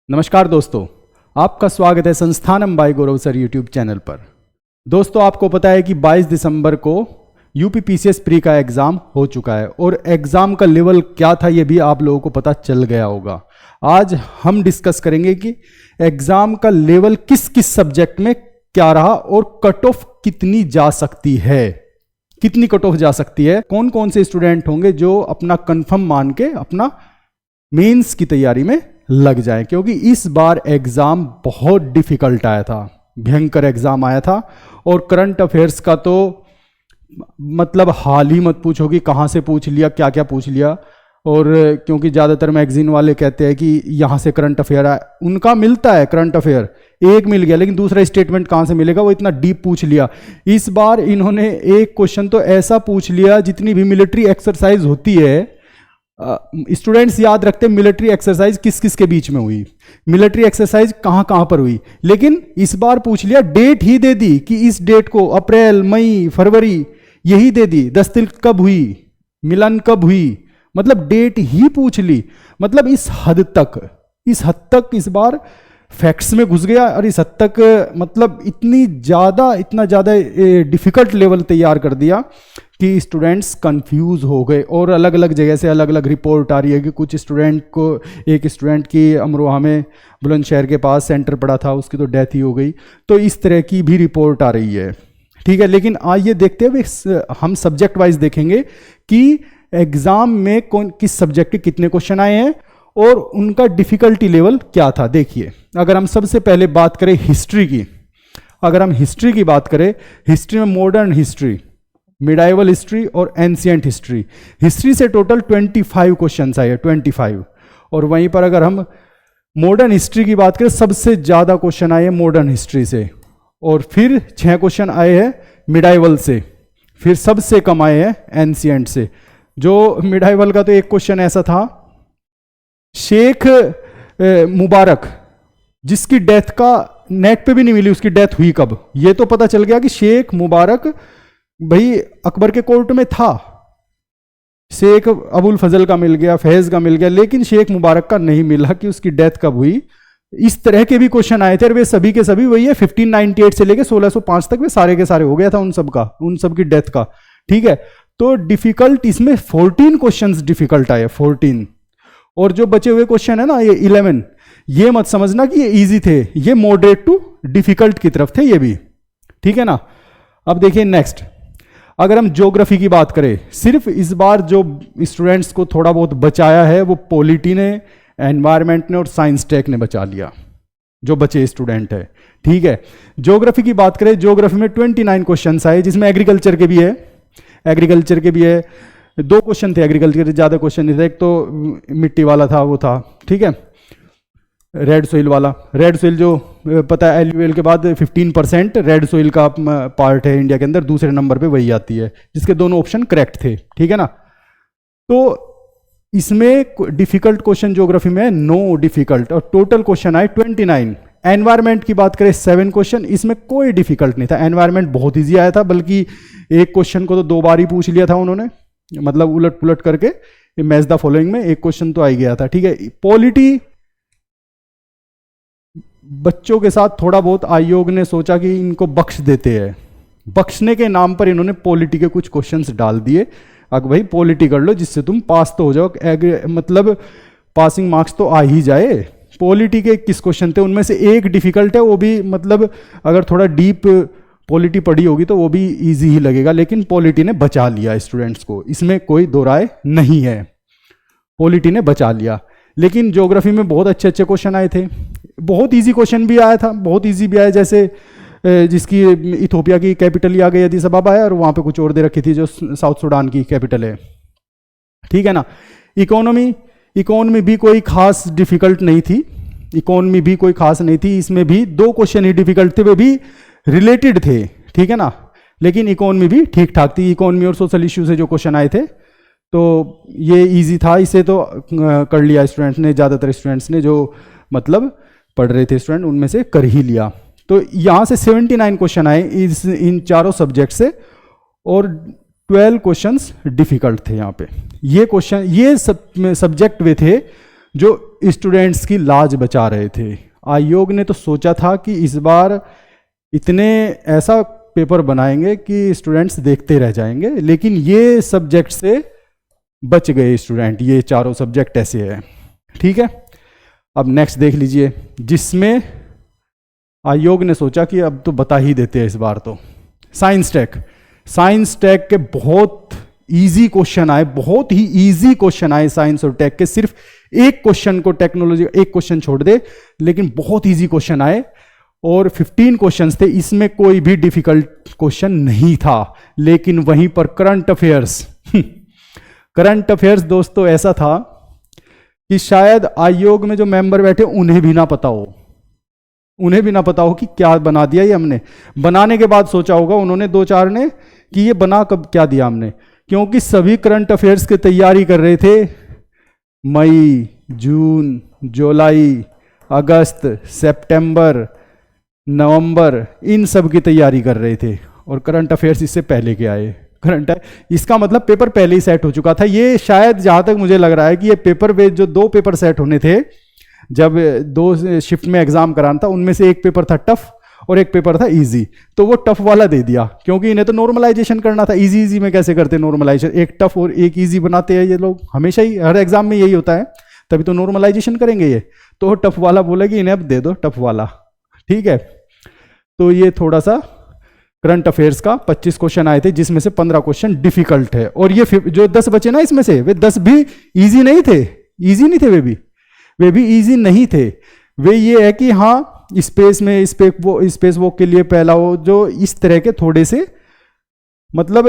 नमस्कार दोस्तों, आपका स्वागत है संस्थानम बाय गौरव सर यूट्यूब चैनल पर। दोस्तों, आपको पता है कि 22 दिसंबर को यूपी पीसीएस प्री का एग्ज़ाम हो चुका है और एग्ज़ाम का लेवल क्या था ये भी आप लोगों को पता चल गया होगा। आज हम डिस्कस करेंगे कि एग्ज़ाम का लेवल किस किस सब्जेक्ट में क्या रहा और कट ऑफ कितनी जा सकती है, कितनी कट ऑफ जा सकती है, कौन कौन से स्टूडेंट होंगे जो अपना कंफर्म मान के अपना मेंस की तैयारी में लग जाए, क्योंकि इस बार एग्जाम बहुत डिफिकल्ट आया था, भयंकर एग्जाम आया था। और करंट अफेयर्स का तो मतलब हाल ही मत पूछो कि कहाँ से पूछ लिया, क्या क्या पूछ लिया। और क्योंकि ज़्यादातर मैगजीन वाले कहते हैं कि यहाँ से करंट अफेयर आया, उनका मिलता है करंट अफेयर, एक मिल गया, लेकिन दूसरा स्टेटमेंट कहाँ से मिलेगा, वो इतना डीप पूछ लिया। इस बार इन्होंने एक क्वेश्चन तो ऐसा पूछ लिया, जितनी भी मिलिट्री एक्सरसाइज होती है, स्टूडेंट्स याद रखते हैं मिलिट्री एक्सरसाइज किस किस के बीच में हुई, मिलिट्री एक्सरसाइज कहां कहां पर हुई, लेकिन इस बार पूछ लिया, डेट ही दे दी कि इस डेट को अप्रैल मई फरवरी यही दे दी, दस्तक कब हुई, मिलन कब हुई, मतलब डेट ही पूछ ली। मतलब इस हद तक इस बार फैक्ट्स में घुस गया और इस हद तक मतलब इतना ज़्यादा डिफिकल्ट लेवल तैयार कर दिया कि स्टूडेंट्स कंफ्यूज हो गए। और अलग अलग जगह से अलग अलग रिपोर्ट आ रही है कि कुछ स्टूडेंट को, एक स्टूडेंट की अमरोहा में बुलंदशहर के पास सेंटर पड़ा था, उसकी तो डेथ ही हो गई। तो इस तरह की भी रिपोर्ट आ रही है, ठीक है। लेकिन आइए देखते हैं, हम सब्जेक्ट वाइज देखेंगे कि एग्जाम में किस सब्जेक्ट के कितने क्वेश्चन आए हैं और उनका डिफिकल्टी लेवल क्या था। देखिए, अगर हम सबसे पहले बात करें हिस्ट्री की, हिस्ट्री में मॉडर्न हिस्ट्री, मिडाइवल हिस्ट्री और एंशिएंट हिस्ट्री, हिस्ट्री से टोटल 25 क्वेश्चन आए, 25। और वहीं पर अगर हम मॉडर्न हिस्ट्री की बात करें, सबसे ज़्यादा क्वेश्चन आए हैं मॉडर्न हिस्ट्री से, और फिर 6 क्वेश्चन आए हैं मिडाइवल से, फिर सबसे कम आए हैं एंशिएंट से। जो मिडाइवल का तो एक क्वेश्चन ऐसा था, शेख मुबारक जिसकी डेथ का नेट पे भी नहीं मिली, उसकी डेथ हुई कब, ये तो पता चल गया कि शेख मुबारक भाई अकबर के कोर्ट में था, शेख अबुल फजल का मिल गया, फैज का मिल गया, लेकिन शेख मुबारक का नहीं मिला कि उसकी डेथ कब हुई। इस तरह के भी क्वेश्चन आए थे और वे सभी के सभी वही है 1598 से लेके 1605 तक, वे सारे के सारे हो गया था उन सब की डेथ का, ठीक है। तो डिफिकल्ट इसमें 14 क्वेश्चंस डिफिकल्ट आए, 14। और जो बचे हुए क्वेश्चन है ना, ये 11, ये मत समझना कि ये इजी थे, ये मॉडरेट टू डिफिकल्ट की तरफ थे ये भी, ठीक है ना। अब देखिए नेक्स्ट, अगर हम ज्योग्राफी की बात करें, सिर्फ इस बार जो स्टूडेंट्स को थोड़ा बहुत बचाया है वो पॉलिटी ने, एनवायरमेंट ने और साइंस टेक ने बचा लिया, जो बचे स्टूडेंट है, ठीक है। ज्योग्राफी की बात करें, ज्योग्राफी में 29 क्वेश्चन आए, जिसमें एग्रीकल्चर के भी है, 2 क्वेश्चन थे एग्रीकल्चर के, ज़्यादा क्वेश्चन नहीं थे। एक तो मिट्टी वाला था, वो था, ठीक है, रेड सोइल वाला। रेड सोइल जो पता है एलयूएल के बाद 15% रेड सोइल का पार्ट है इंडिया के अंदर, दूसरे नंबर पे वही आती है, जिसके दोनों ऑप्शन करेक्ट थे, ठीक है ना। तो इसमें डिफिकल्ट क्वेश्चन ज्योग्राफी में 9 डिफिकल्ट, और टोटल क्वेश्चन आए 29। एनवायरमेंट की बात करें 7 क्वेश्चन, इसमें कोई डिफिकल्ट नहीं था, एनवायरमेंट बहुत ईजी आया था, बल्कि एक क्वेश्चन को तो 2 बार ही पूछ लिया था उन्होंने, मतलब उलट पुलट करके मैच द फॉलोइंग में एक क्वेश्चन तो आ ही गया था, ठीक है। पॉलिटी बच्चों के साथ थोड़ा बहुत आयोग ने सोचा कि इनको बख्श देते हैं, बख्शने के नाम पर इन्होंने पॉलिटी के कुछ क्वेश्चंस डाल दिए। अब भाई पॉलिटी कर लो जिससे तुम पास तो हो जाओ, मतलब पासिंग मार्क्स तो आ ही जाए। पॉलिटी के 21 क्वेश्चन थे, उनमें से एक डिफिकल्ट है, वो भी मतलब अगर थोड़ा डीप पॉलिटी पढ़ी होगी तो वो भी इजी ही लगेगा, लेकिन पॉलिटी ने बचा लिया स्टूडेंट्स को, इसमें कोई दो राय नहीं है, पॉलिटी ने बचा लिया। लेकिन ज्योग्राफी में बहुत अच्छे अच्छे क्वेश्चन आए थे, बहुत इजी क्वेश्चन भी आया था, बहुत इजी भी आया, जैसे जिसकी इथोपिया की कैपिटल ही आ गई अदीस अबाबा है, और वहाँ पे कुछ और दे रखी थी जो साउथ सूडान की कैपिटल है, ठीक है ना। इकोनॉमी भी कोई खास डिफिकल्ट नहीं थी, इकोनॉमी भी कोई खास नहीं थी, इसमें भी 2 क्वेश्चन ही डिफिकल्ट थे, वे भी रिलेटेड थे, ठीक है ना, लेकिन इकोनॉमी भी ठीक ठाक थी। इकोनॉमी और सोशल इश्यू से जो क्वेश्चन आए थे तो ये इजी था, इसे तो कर लिया स्टूडेंट्स ने, ज़्यादातर स्टूडेंट्स ने जो मतलब पढ़ रहे थे स्टूडेंट, उनमें से कर ही लिया। तो यहाँ से 79 क्वेश्चन आए इन चारों सब्जेक्ट से, और 12 क्वेश्चंस डिफिकल्ट थे यहाँ पे। ये क्वेश्चन, ये सब्जेक्ट वे थे जो स्टूडेंट्स की लाज बचा रहे थे। आयोग ने तो सोचा था कि इस बार इतने ऐसा पेपर बनाएंगे कि स्टूडेंट्स देखते रह जाएंगे, लेकिन ये सब्जेक्ट से बच गए स्टूडेंट। ये चारों सब्जेक्ट ऐसे हैं, ठीक है। अब नेक्स्ट देख लीजिए, जिसमें आयोग ने सोचा कि अब तो बता ही देते हैं इस बार तो। साइंस टेक के बहुत इजी क्वेश्चन आए, बहुत ही इजी क्वेश्चन आए साइंस और टेक के। सिर्फ एक क्वेश्चन को टेक्नोलॉजी, एक क्वेश्चन छोड़ दे, लेकिन बहुत इजी क्वेश्चन आए और 15 क्वेश्चंस थे, इसमें कोई भी डिफिकल्ट क्वेश्चन नहीं था। लेकिन वहीं पर करंट अफेयर्स दोस्तों ऐसा था कि शायद आयोग में जो मेंबर बैठे उन्हें भी ना पता हो कि क्या बना दिया ये हमने। बनाने के बाद सोचा होगा उन्होंने दो चार ने कि ये बना कब क्या दिया हमने, क्योंकि सभी करंट अफेयर्स की तैयारी कर रहे थे। मई, जून, जुलाई, अगस्त, सितंबर, नवंबर, इन सब की तैयारी कर रहे थे और करंट अफेयर्स इससे पहले के आए। इसका मतलब पेपर पहले ही सेट हो चुका था। ये शायद जहां तक मुझे लग रहा है कि ये पेपर बेस जो 2 पेपर सेट होने थे, जब 2 शिफ्ट में एग्जाम कराना था, उनमें से एक पेपर था टफ और एक पेपर था इजी। तो वो टफ वाला दे दिया, क्योंकि इन्हें तो नॉर्मलाइजेशन करना था। इजी में कैसे करते नॉर्मलाइजेशन, एक टफ और एक इजी बनाते हैं ये लोग, हमेशा ही हर एग्जाम में यही होता है। तभी तो नॉर्मलाइजेशन करेंगे ये। तो टफ वाला बोला कि इन्हें अब दे दो टफ वाला, ठीक है। तो ये थोड़ा सा करंट अफेयर्स का 25 क्वेश्चन आए थे, जिसमें से 15 क्वेश्चन डिफिकल्ट है। और ये जो 10 बचे ना इसमें से, वे 10 भी इजी नहीं थे, वे भी इजी नहीं थे। वे ये है कि हाँ स्पेस वॉक के लिए पहला वो जो इस तरह के थोड़े से, मतलब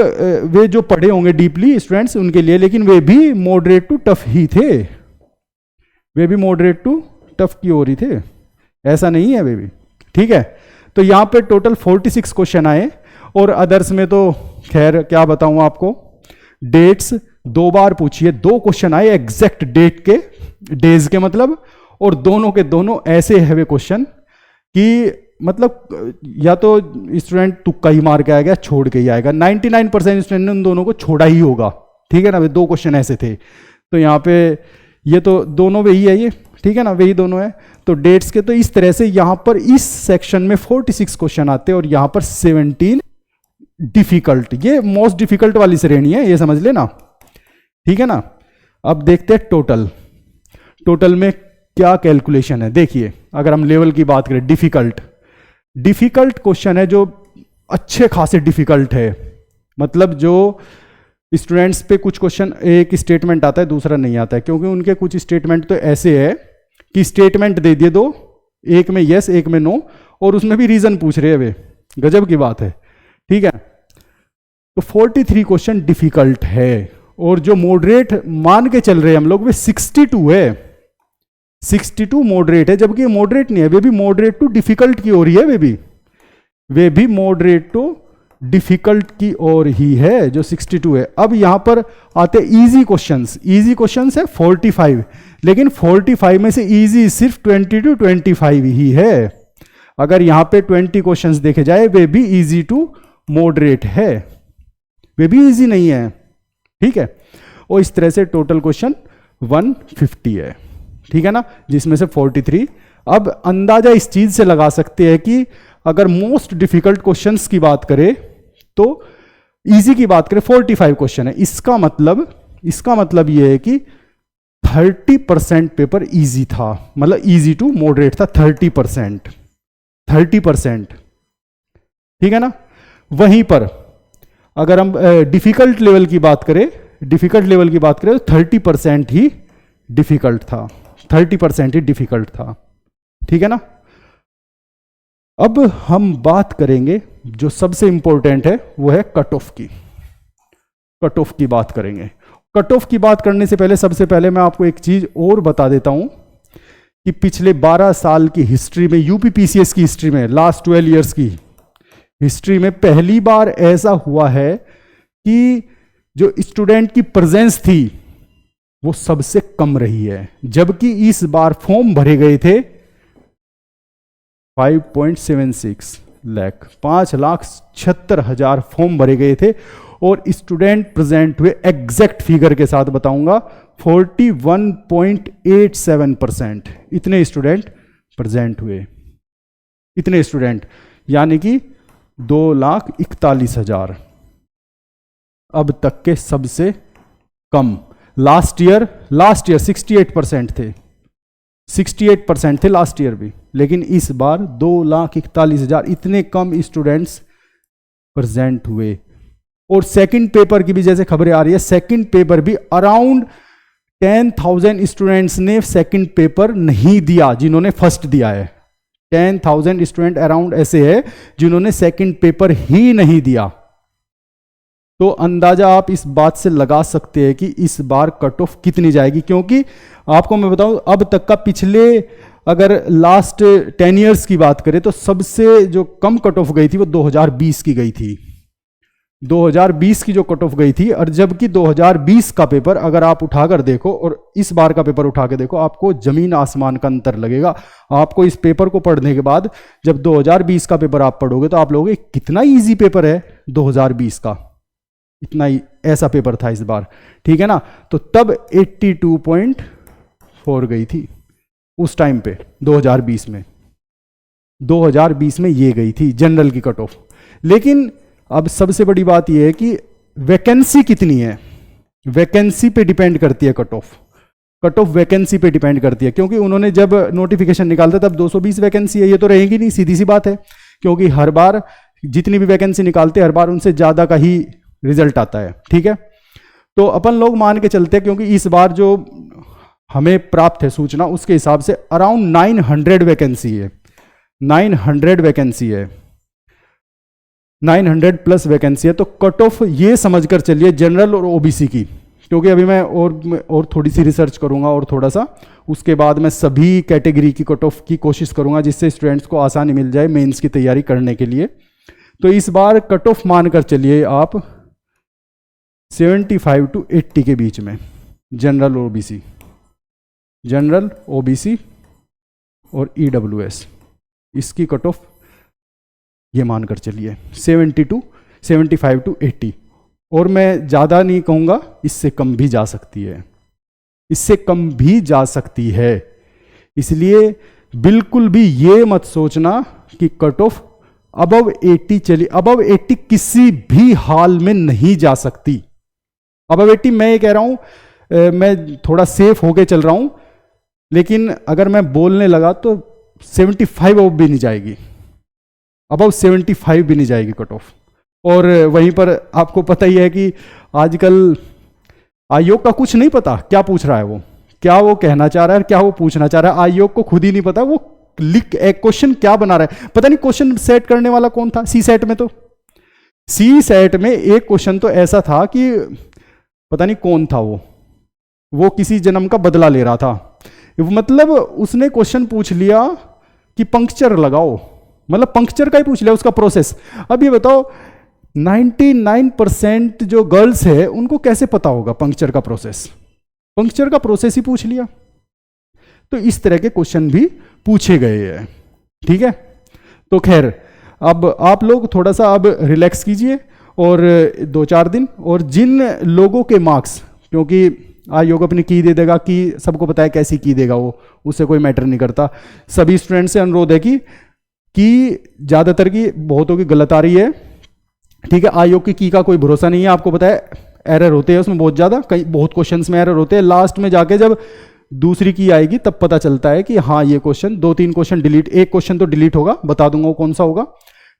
वे जो पढ़े होंगे डीपली स्टूडेंट्स उनके लिए, लेकिन वे भी मॉडरेट टू टफ ही थे, वे भी मॉडरेट टू टफ की ओर ही थे, ऐसा नहीं है वे भी, ठीक है। तो यहां पे टोटल 46 क्वेश्चन आए और अदर्स में तो खैर क्या बताऊं आपको। डेट्स 2 बार पूछिए, 2 क्वेश्चन आए एग्जैक्ट डेट के, डेज के मतलब, और दोनों के दोनों ऐसे है वे क्वेश्चन कि मतलब या तो स्टूडेंट तुक्का ही मार के आएगा, छोड़ के ही आएगा। 99% स्टूडेंट ने उन दोनों को छोड़ा ही होगा, ठीक है ना। वे 2 क्वेश्चन ऐसे थे। तो यहाँ पे ये तो दोनों वही है ये, ठीक है ना, वही दोनों है। तो डेट्स के तो इस तरह से यहां पर इस सेक्शन में 46 क्वेश्चन आते हैं और यहां पर 17 डिफिकल्ट। ये मोस्ट डिफिकल्ट वाली श्रेणी है, ये समझ लेना, ठीक है ना। अब देखते हैं टोटल में क्या कैलकुलेशन है। देखिए अगर हम लेवल की बात करें, डिफिकल्ट क्वेश्चन है जो अच्छे खासे डिफिकल्ट है, मतलब जो स्टूडेंट्स पे कुछ क्वेश्चन एक स्टेटमेंट आता है दूसरा नहीं आता है, क्योंकि उनके कुछ स्टेटमेंट तो ऐसे है कि स्टेटमेंट दे दिए 2, एक में यस एक में नो, और उसमें भी रीजन पूछ रहे हैं वे, गजब की बात है, ठीक है। तो 43 क्वेश्चन डिफिकल्ट है और जो मॉडरेट मान के चल रहे हैं हम लोग वे 62 है, 62 मॉडरेट है, जबकि मॉडरेट नहीं है, वे भी मॉडरेट टू डिफिकल्ट की ओर ही है, वे भी मॉडरेट टू डिफिकल्ट की ओर ही है जो 62 है। अब यहां पर आते इजी क्वेश्चंस है 45, लेकिन 45 में से इजी सिर्फ 20 to 25 ही है। अगर यहां पे 20 क्वेश्चंस देखे जाए वे भी इजी टू मॉडरेट है, वे भी इजी नहीं है, ठीक है। और इस तरह से टोटल क्वेश्चन 150 है, ठीक है ना, जिसमें से 43। अब अंदाजा इस चीज से लगा सकते हैं कि अगर मोस्ट डिफिकल्ट क्वेश्चंस की बात करें तो इजी की बात करें 45 क्वेश्चन है, इसका मतलब यह है कि 30% पेपर इजी था, मतलब इजी टू मॉडरेट था 30%, ठीक है ना। वहीं पर अगर हम डिफिकल्ट लेवल की बात करें तो 30% ही डिफिकल्ट था, 30% ही डिफिकल्ट था, ठीक है ना। अब हम बात करेंगे जो सबसे इंपॉर्टेंट है वो है कट ऑफ की बात करेंगे। कट ऑफ की बात करने से पहले सबसे पहले मैं आपको एक चीज और बता देता हूं कि पिछले 12 साल की हिस्ट्री में, यूपी पीसीएस की हिस्ट्री में, लास्ट 12 इयर्स की हिस्ट्री में पहली बार ऐसा हुआ है कि जो स्टूडेंट की प्रेजेंस थी वो सबसे कम रही है, जबकि इस बार फॉर्म भरे गए थे 5.76 लाख, 5,76,000 फॉर्म भरे गए थे और स्टूडेंट प्रेजेंट हुए, एग्जैक्ट फिगर के साथ बताऊंगा, 41.87%। इतने स्टूडेंट प्रेजेंट हुए, इतने स्टूडेंट, यानी कि 2,41,000 अब तक के सबसे कम। लास्ट ईयर 68% थे, 68% थे लास्ट ईयर भी, लेकिन इस बार 2,41,000 इतने कम स्टूडेंट्स प्रेजेंट हुए। और सेकंड पेपर की भी जैसे खबरें आ रही है, सेकंड पेपर भी अराउंड 10,000 स्टूडेंट्स ने सेकंड पेपर नहीं दिया जिन्होंने फर्स्ट दिया है। 10,000 स्टूडेंट अराउंड ऐसे है जिन्होंने सेकंड पेपर ही नहीं दिया। तो अंदाजा आप इस बात से लगा सकते हैं कि इस बार कट ऑफ कितनी जाएगी, क्योंकि आपको मैं बताऊं अब तक का पिछले अगर लास्ट 10 इयर्स की बात करें तो सबसे जो कम कट ऑफ गई थी वो 2020 की गई थी। 2020 की जो कट ऑफ गई थी, और जबकि 2020 का पेपर अगर आप उठाकर देखो और इस बार का पेपर उठा के देखो, आपको जमीन आसमान का अंतर लगेगा। आपको इस पेपर को पढ़ने के बाद जब 2020 का पेपर आप पढ़ोगे तो आप लोगोगे कितना इजी पेपर है 2020 का, इतना ही ऐसा पेपर था इस बार, ठीक है ना। तो तब 82.4 गई थी उस टाइम पे 2020 में, 2020 में ये गई थी जनरल की कट ऑफ। लेकिन अब सबसे बड़ी बात यह है कि वैकेंसी कितनी है, वैकेंसी पे डिपेंड करती है cut off. Cut off vacancy पे डिपेंड करती है, क्योंकि उन्होंने जब नोटिफिकेशन निकालता तब 220 वैकेंसी है, ये तो रहेगी नहीं, सीधी सी बात है, क्योंकि हर बार जितनी भी वैकेंसी निकालते हैं हर बार उनसे ज्यादा का ही रिजल्ट आता है, ठीक है। तो अपन लोग मान के चलते हैं, क्योंकि इस बार जो हमें प्राप्त है सूचना उसके हिसाब से अराउंड 900 वैकेंसी है, 900 वैकेंसी है, 900 प्लस वैकेंसी है। तो कट ऑफ ये समझकर चलिए जनरल और ओबीसी की, क्योंकि अभी मैं और थोड़ी सी रिसर्च करूंगा और थोड़ा सा उसके बाद मैं सभी कैटेगरी की कट ऑफ की कोशिश करूंगा जिससे स्टूडेंट्स को आसानी मिल जाए मेंस की तैयारी करने के लिए। तो इस बार कट ऑफ मानकर चलिए आप 75 to 80 के बीच में, जनरल ओबीसी, जनरल ओबीसी और ईडब्ल्यूएस, इसकी कट ऑफ ये मानकर चलिए 75 to 80, और मैं ज़्यादा नहीं कहूँगा, इससे कम भी जा सकती है, इससे कम भी जा सकती है। इसलिए बिल्कुल भी ये मत सोचना कि कट ऑफ अबव 80 चली, अबव 80 किसी भी हाल में नहीं जा सकती। अबव 80 मैं ये कह रहा हूँ, मैं थोड़ा सेफ होके चल रहा हूँ, लेकिन अगर मैं बोलने लगा तो 75 अब भी नहीं जाएगी, अबव 75 भी नहीं जाएगी कट ऑफ। और वहीं पर आपको पता ही है कि आजकल आयोग का कुछ नहीं पता क्या पूछ रहा है वो, क्या वो कहना चाह रहा है, क्या वो पूछना चाह रहा है, आयोग को खुद ही नहीं पता वो लिख एक क्वेश्चन क्या बना रहा है। पता नहीं क्वेश्चन सेट करने वाला कौन था। सी सेट में, तो सी सेट में एक क्वेश्चन तो ऐसा था कि पता नहीं कौन था वो किसी जन्म का बदला ले रहा था। मतलब उसने क्वेश्चन पूछ लिया कि पंक्चर लगाओ, मतलब पंक्चर का ही पूछ लिया उसका प्रोसेस। अब ये बताओ 99% जो गर्ल्स है उनको कैसे पता होगा पंक्चर का प्रोसेस, पंक्चर का प्रोसेस ही पूछ लिया। तो इस तरह के क्वेश्चन भी पूछे गए हैं, ठीक है। तो खैर अब आप लोग थोड़ा सा अब रिलैक्स कीजिए और 2-4 दिन, और जिन लोगों के मार्क्स, क्योंकि आयोग अपनी की दे देगा कि सबको पता है कैसी की देगा वो, उससे कोई मैटर नहीं करता। सभी स्टूडेंट से अनुरोध है कि ज़्यादातर की बहुतों की गलत आ रही है, ठीक है। आयोग की का कोई भरोसा नहीं है, आपको पता है एरर होते हैं उसमें बहुत ज़्यादा, कई बहुत क्वेश्चंस में एरर होते हैं। लास्ट में जाके जब दूसरी की आएगी तब पता चलता है कि हाँ ये क्वेश्चन, 2-3 क्वेश्चन डिलीट, एक क्वेश्चन तो डिलीट होगा, बता दूंगा वो कौन सा होगा,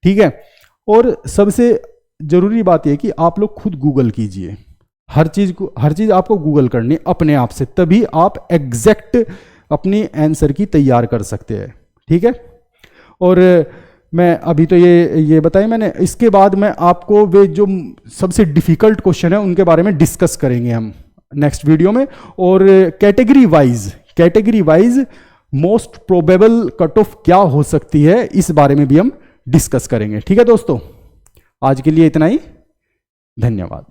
ठीक है। और सबसे जरूरी बात यह कि आप लोग खुद गूगल कीजिए, हर चीज आपको गूगल करनी है अपने आप से, तभी आप एग्जैक्ट अपनी आंसर की तैयार कर सकते हैं, ठीक है। और मैं अभी तो ये बताया मैंने, इसके बाद मैं आपको वे जो सबसे डिफिकल्ट क्वेश्चन है उनके बारे में डिस्कस करेंगे हम नेक्स्ट वीडियो में। और category wise most probable cut off क्या हो सकती है इस बारे में भी हम डिस्कस करेंगे, ठीक है दोस्तों। आज के लिए इतना ही, धन्यवाद।